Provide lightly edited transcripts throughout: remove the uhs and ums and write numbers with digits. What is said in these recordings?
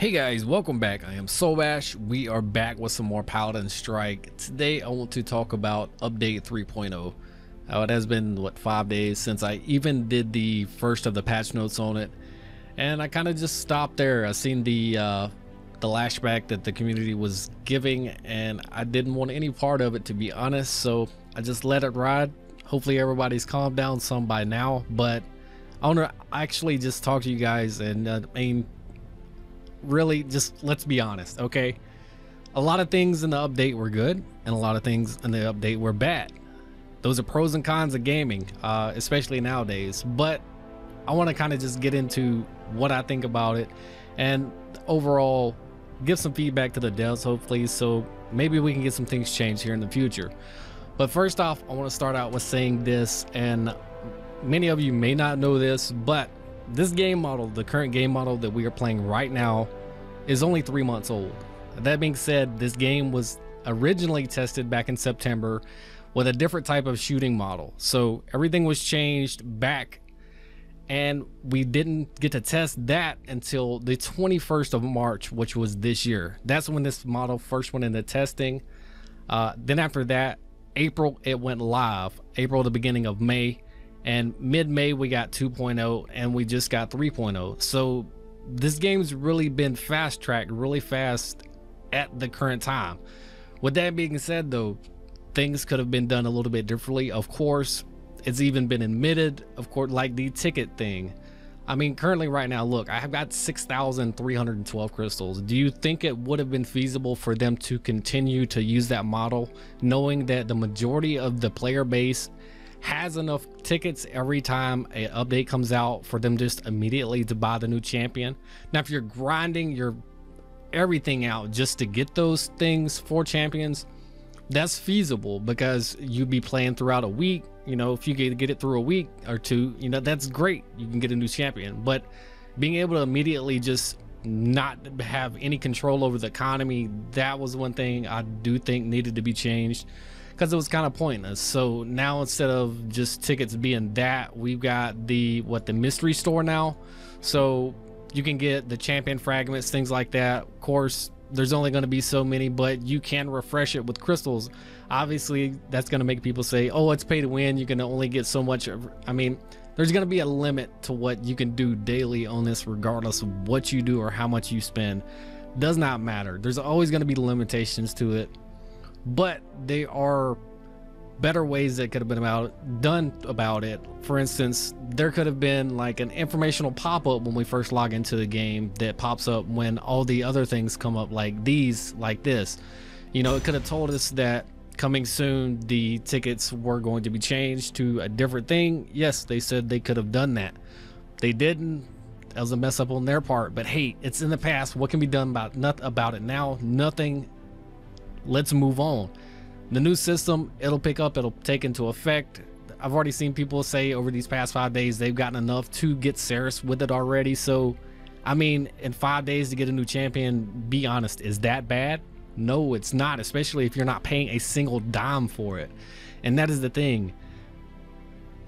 Hey guys, welcome back. I am Soulbash. We are back with some more Paladins Strike. Today I want to talk about update 3.0. It has been what, 5 days since I even did the first of the patch notes on it, and I kind of just stopped there. I seen the lashback that the community was giving, and I didn't want any part of it, to be honest, so I just let it ride. Hopefully everybody's calmed down some by now, but I want to actually just talk to you guys and really just let's be honest, okay? A lot of things in the update were good and a lot of things in the update were bad. Those are pros and cons of gaming, especially nowadays, but I want to kind of just get into what I think about it and overall give some feedback to the devs, hopefully, so maybe we can get some things changed here in the future. But first off, I want to start out with saying this, and many of you may not know this, but this game model, the current game model that we are playing right now, is only 3 months old. That being said, this game was originally tested back in September with a different type of shooting model. So everything was changed back, and we didn't get to test that until the 21st of March, which was this year. That's when this model first went into testing. Then after that, April, it went live. April, the beginning of May. And mid-May we got 2.0 and we just got 3.0. So this game's really been fast-tracked really fast at the current time. With that being said though, things could have been done a little bit differently. Of course, it's even been admitted, of course, like the ticket thing. I mean, currently right now, look, I have got 6,312 crystals. Do you think it would have been feasible for them to continue to use that model, knowing that the majority of the player base has enough tickets every time an update comes out for them just immediately to buy the new champion? Now, if you're grinding your everything out just to get those things for champions, that's feasible because you'd be playing throughout a week. You know, if you get it through a week or two, you know, that's great. You can get a new champion. But being able to immediately just not have any control over the economy, that was one thing I do think needed to be changed, because it was kind of pointless. So now, instead of just tickets being that, we've got the mystery store now, so you can get the champion fragments, things like that. Of course, there's only going to be so many, but you can refresh it with crystals. Obviously that's going to make people say, oh, it's pay to win, you can only get so much. I mean, there's going to be a limit to what you can do daily on this, regardless of what you do or how much you spend. Does not matter. There's always going to be limitations to it, but there are better ways that could have been done about it. For instance, there could have been like an informational pop-up when we first log into the game that pops up when all the other things come up, like these, like this. You know, it could have told us that coming soon the tickets were going to be changed to a different thing. Yes, they said they could have done that. They didn't. That was a mess up on their part, but hey, it's in the past. What can be done about it now? Nothing. Let's move on. The new system, it'll pick up, it'll take into effect. I've already seen people say over these past 5 days they've gotten enough to get Ceres with it already. So I mean, in 5 days to get a new champion, be honest, is that bad? No, it's not, especially if you're not paying a single dime for it. And that is the thing.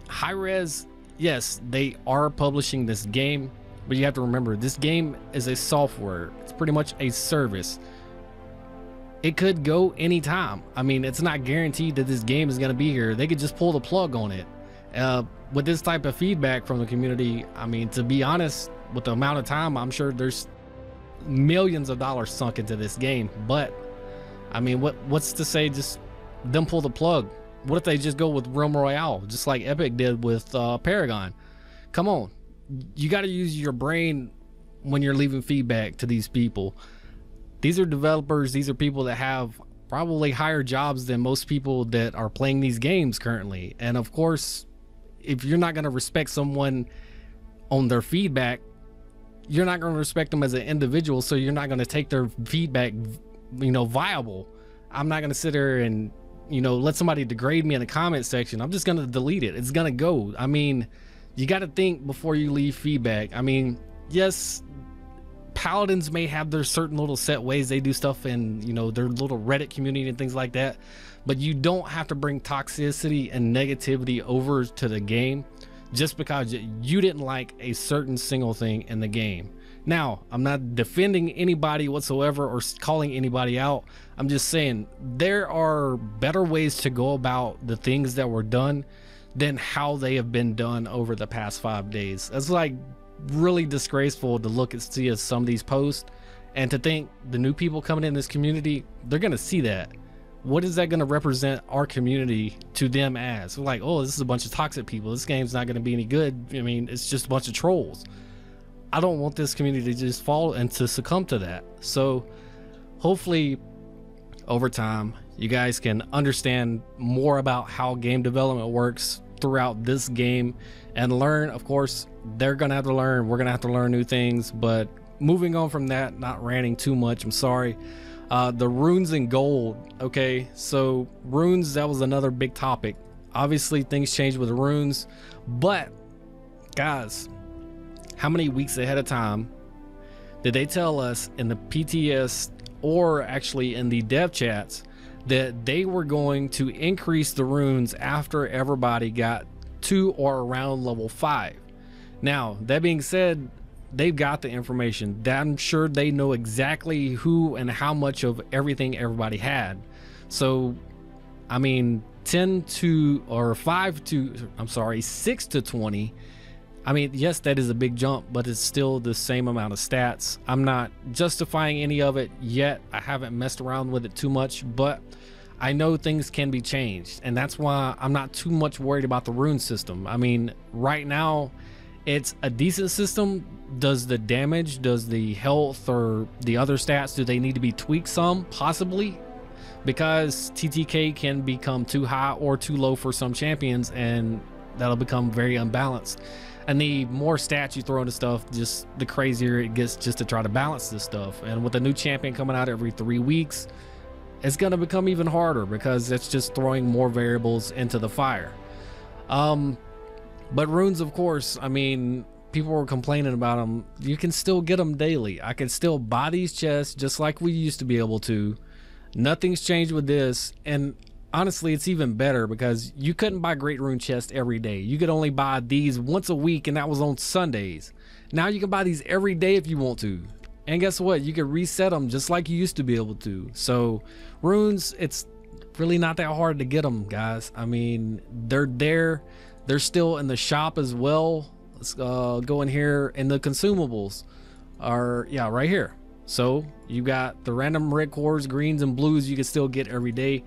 Hi-Rez, yes, they are publishing this game, but you have to remember, this game is a software. It's pretty much a service. It could go anytime. I mean, it's not guaranteed that this game is going to be here. They could just pull the plug on it. With this type of feedback from the community, I mean, to be honest, with the amount of time, I'm sure there's millions of dollars sunk into this game. But I mean, what's to say just them pull the plug? What if they just go with Realm Royale, just like Epic did with Paragon? Come on, you got to use your brain when you're leaving feedback to these people. These are developers, these are people that have probably higher jobs than most people that are playing these games currently. And of course, if you're not going to respect someone on their feedback, you're not going to respect them as an individual, so you're not going to take their feedback, you know, viable. I'm not going to sit there and, you know, let somebody degrade me in the comment section. I'm just going to delete it. It's going to go. I mean, you got to think before you leave feedback. I mean, yes, Paladins may have their certain little set ways they do stuff in, you know, their little Reddit community and things like that, but you don't have to bring toxicity and negativity over to the game just because you didn't like a certain single thing in the game. Now, I'm not defending anybody whatsoever or calling anybody out. I'm just saying there are better ways to go about the things that were done than how they have been done over the past 5 days. It's like really disgraceful to look and see some of these posts and to think the new people coming in this community, they're gonna see that. What is that gonna represent our community to them as? Like, oh, this is a bunch of toxic people. This game's not gonna be any good. I mean, it's just a bunch of trolls. I don't want this community to just fall and to succumb to that. So hopefully over time, you guys can understand more about how game development works throughout this game and learn. Of course, they're gonna have to learn, we're gonna have to learn new things, but moving on from that, not ranting too much, I'm sorry. The runes and gold. Okay, so runes, that was another big topic. Obviously things change with the runes, but guys, how many weeks ahead of time did they tell us in the PTS or actually in the dev chats that they were going to increase the runes after everybody got to or around level 5? Now, that being said, they've got the information. I'm sure they know exactly who and how much of everything everybody had. So, I mean, 10 to, or 5 to, I'm sorry, 6 to 20. I mean, yes, that is a big jump, but it's still the same amount of stats. I'm not justifying any of it yet. I haven't messed around with it too much, but I know things can be changed. And that's why I'm not too much worried about the rune system. I mean, right now, it's a decent system. Does the damage, does the health or the other stats, do they need to be tweaked some? Possibly, because TTK can become too high or too low for some champions, and that'll become very unbalanced. And the more stats you throw into stuff, just the crazier it gets just to try to balance this stuff. And with a new champion coming out every 3 weeks, it's gonna become even harder because it's just throwing more variables into the fire. But runes, of course, I mean, people were complaining about them. You can still get them daily. I can still buy these chests just like we used to be able to. Nothing's changed with this. And honestly, it's even better because you couldn't buy great rune chests every day. You could only buy these once a week, and that was on Sundays. Now you can buy these every day if you want to. And guess what? You can reset them just like you used to be able to. So runes, it's really not that hard to get them, guys. I mean, they're there. They're still in the shop as well. Let's go in here, and the consumables are, yeah, right here. So you got the random red cores, greens, and blues you can still get every day.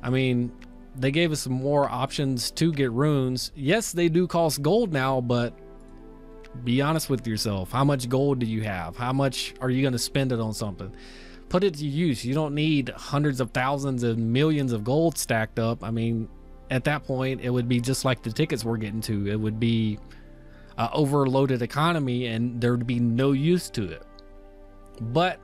I mean, they gave us some more options to get runes. Yes, they do cost gold now, but be honest with yourself. How much gold do you have? How much are you going to spend it on something? Put it to use. You don't need hundreds of thousands and millions of gold stacked up. I mean, at that point, it would be just like the tickets we're getting to. It would be an overloaded economy, and there would be no use to it. But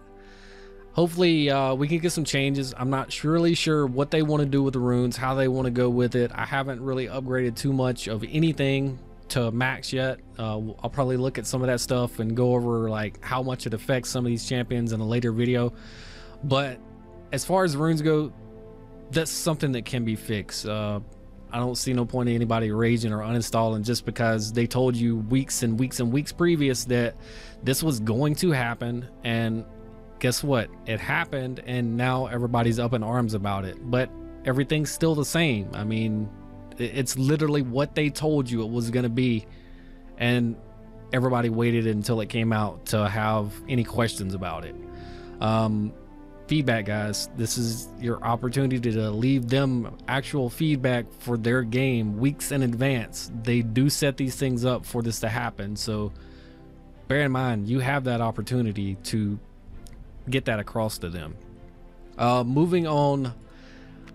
hopefully we can get some changes. I'm not really sure what they want to do with the runes, how they want to go with it. I haven't really upgraded too much of anything to max yet. I'll probably look at some of that stuff and go over like how much it affects some of these champions in a later video. But as far as runes go, that's something that can be fixed. I don't see no point in anybody raging or uninstalling just because they told you weeks and weeks and weeks previous that this was going to happen. And guess what? It happened, and now everybody's up in arms about it. But everything's still the same. I mean, it's literally what they told you it was going to be, and everybody waited until it came out to have any questions about it. Feedback, guys. This is your opportunity to leave them actual feedback for their game weeks in advance. They do set these things up for this to happen, so bear in mind you have that opportunity to get that across to them. Moving on,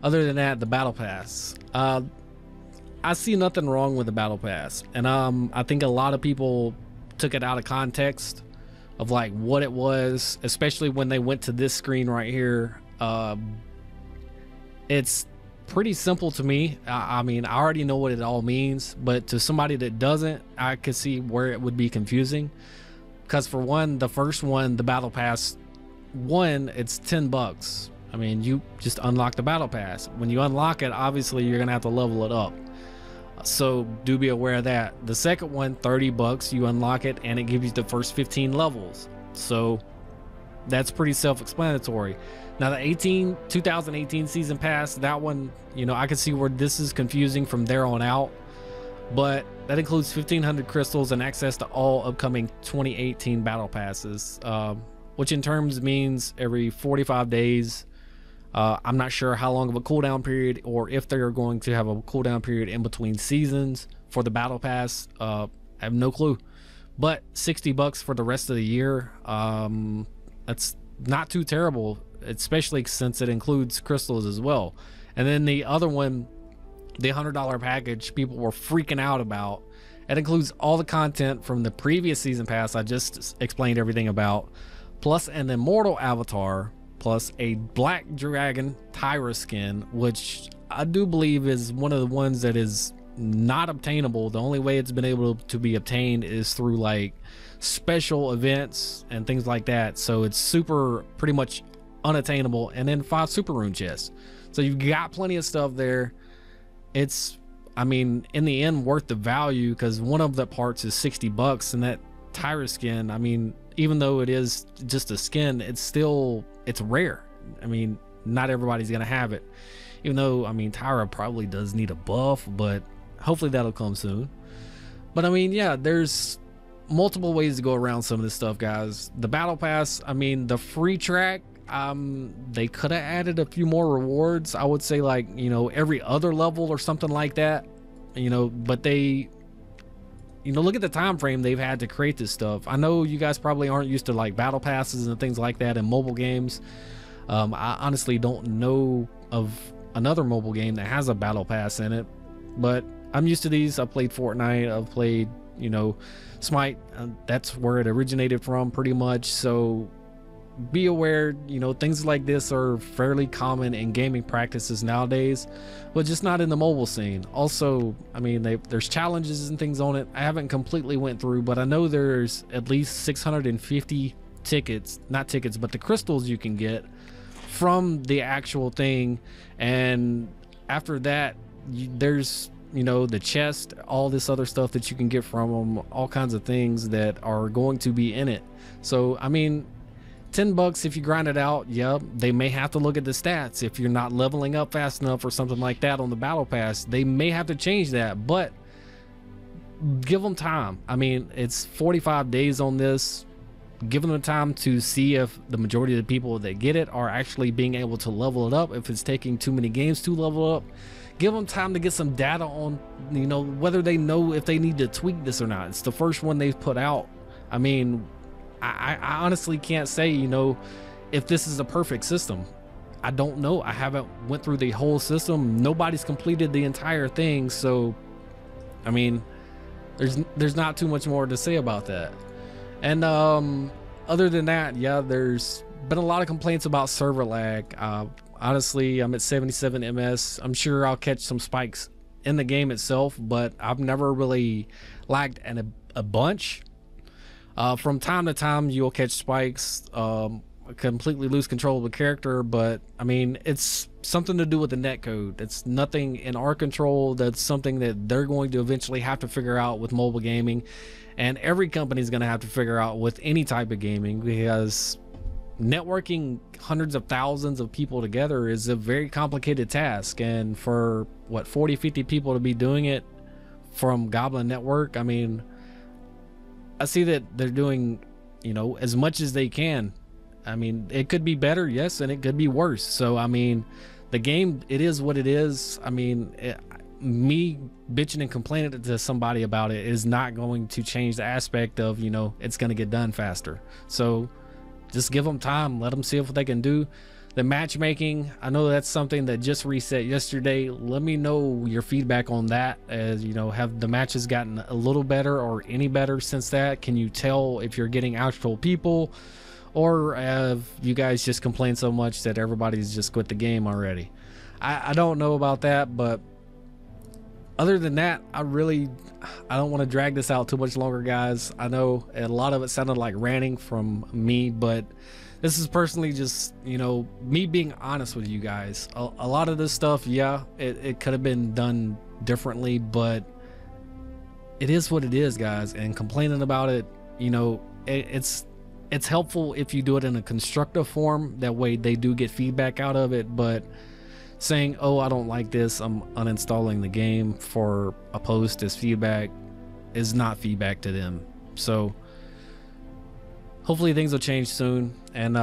other than that, the battle pass. I see nothing wrong with the battle pass, and I think a lot of people took it out of context of like what it was, especially when they went to this screen right here. It's pretty simple to me. I mean, I already know what it all means, but to somebody that doesn't, I could see where it would be confusing. Because for one, the first one, the battle pass one, it's $10. I mean, you just unlock the battle pass. When you unlock it, obviously you're gonna have to level it up, so do be aware of that. The second one, $30, you unlock it and it gives you the first 15 levels. So that's pretty self-explanatory. Now the 2018 season pass, that one, you know, I can see where this is confusing from there on out, but that includes 1,500 crystals and access to all upcoming 2018 battle passes, which in terms means every 45 days. I'm not sure how long of a cooldown period, or if they're going to have a cooldown period in between seasons for the battle pass. I have no clue, but $60 for the rest of the year. That's not too terrible, especially since it includes crystals as well. And then the other one, the $100 package, people were freaking out about. It includes all the content from the previous season pass I just explained everything about, plus an immortal avatar, plus a black dragon Tyra skin, which I do believe is one of the ones that is not obtainable. The only way it's been able to be obtained is through like special events and things like that. So it's pretty much unattainable. And then 5 super rune chests. So you've got plenty of stuff there. It's, I mean, in the end, worth the value, because one of the parts is $60, and that Tyra skin, I mean, even though it is just a skin, it's rare. I mean, not everybody's gonna have it, even though, I mean, Tyra probably does need a buff, but hopefully that'll come soon. But I mean, yeah, there's multiple ways to go around some of this stuff, guys. The battle pass, I mean, the free track, they could have added a few more rewards. I would say, like, you know, every other level or something like that, you know, but they, you know, look at the time frame they've had to create this stuff. I know you guys probably aren't used to like battle passes and things like that in mobile games. I honestly don't know of another mobile game that has a battle pass in it, but I'm used to these. I've played Fortnite, I've played, you know, Smite. That's where it originated from pretty much. So be aware, you know, things like this are fairly common in gaming practices nowadays, but just not in the mobile scene. Also, I mean, there's challenges and things on it. I haven't completely went through, but I know there's at least 650 tickets, not tickets, but the crystals you can get from the actual thing. And after that, there's, you know, the chest, all this other stuff that you can get from them, all kinds of things that are going to be in it. So, I mean, $10 if you grind it out. Yeah, they may have to look at the stats if you're not leveling up fast enough or something like that on the battle pass. They may have to change that, but give them time. I mean, it's 45 days on this. Give them the time to see if the majority of the people that get it are actually being able to level it up. If it's taking too many games to level up, give them time to get some data on, you know, whether they know if they need to tweak this or not. It's the first one they've put out. I mean, I honestly can't say, you know, if this is a perfect system. I don't know. I haven't went through the whole system. Nobody's completed the entire thing. So, I mean, there's not too much more to say about that. And other than that, yeah, there's been a lot of complaints about server lag. Honestly, I'm at 77 ms. I'm sure I'll catch some spikes in the game itself, but I've never really lagged a bunch. From time to time, you'll catch spikes, completely lose control of the character, but I mean, it's something to do with the netcode. It's nothing in our control. That's something that they're going to eventually have to figure out with mobile gaming, and every company is going to have to figure out with any type of gaming, because networking hundreds of thousands of people together is a very complicated task. And for what, 40-50 people to be doing it from Goblin Network, I mean, I see that they're doing, you know, as much as they can. I mean, it could be better, yes, and it could be worse. So, I mean, the game, it is what it is. I mean, me bitching and complaining to somebody about it is not going to change the aspect of, you know, it's going to get done faster. So just give them time, let them see what they can do. The matchmaking, I know that's something that just reset yesterday. Let me know your feedback on that. As you know, have the matches gotten a little better or any better since that? Can you tell if you're getting actual people, or have you guys just complained so much that everybody's just quit the game already? I don't know about that, but other than that, I don't want to drag this out too much longer, guys. I know a lot of it sounded like ranting from me, but this is personally just, you know, me being honest with you guys. A lot of this stuff, yeah, it could have been done differently, but it is what it is, guys. And complaining about it, you know, it's it's helpful if you do it in a constructive form. That way they do get feedback out of it. But saying, oh, I don't like this, I'm uninstalling the game for a post as feedback, is not feedback to them. So hopefully things will change soon, and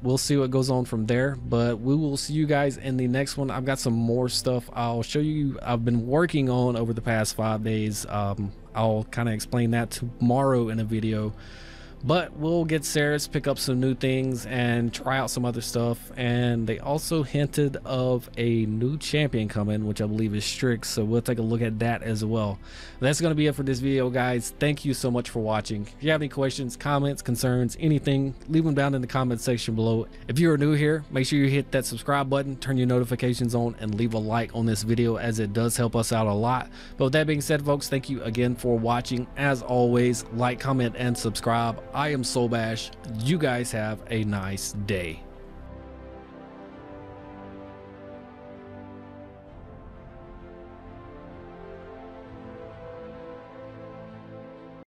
we'll see what goes on from there. But we will see you guys in the next one. I've got some more stuff I'll show you I've been working on over the past 5 days. I'll kind of explain that tomorrow in a video. But we'll get Sarah's, pick up some new things, and try out some other stuff. And they also hinted of a new champion coming, which I believe is Strix, so we'll take a look at that as well. That's going to be it for this video, guys. Thank you so much for watching. If you have any questions, comments, concerns, anything, leave them down in the comment section below. If you are new here, make sure you hit that subscribe button, turn your notifications on, and leave a like on this video, as it does help us out a lot. But with that being said, folks, thank you again for watching. As always, like, comment, and subscribe. I am Soulbash. You guys have a nice day.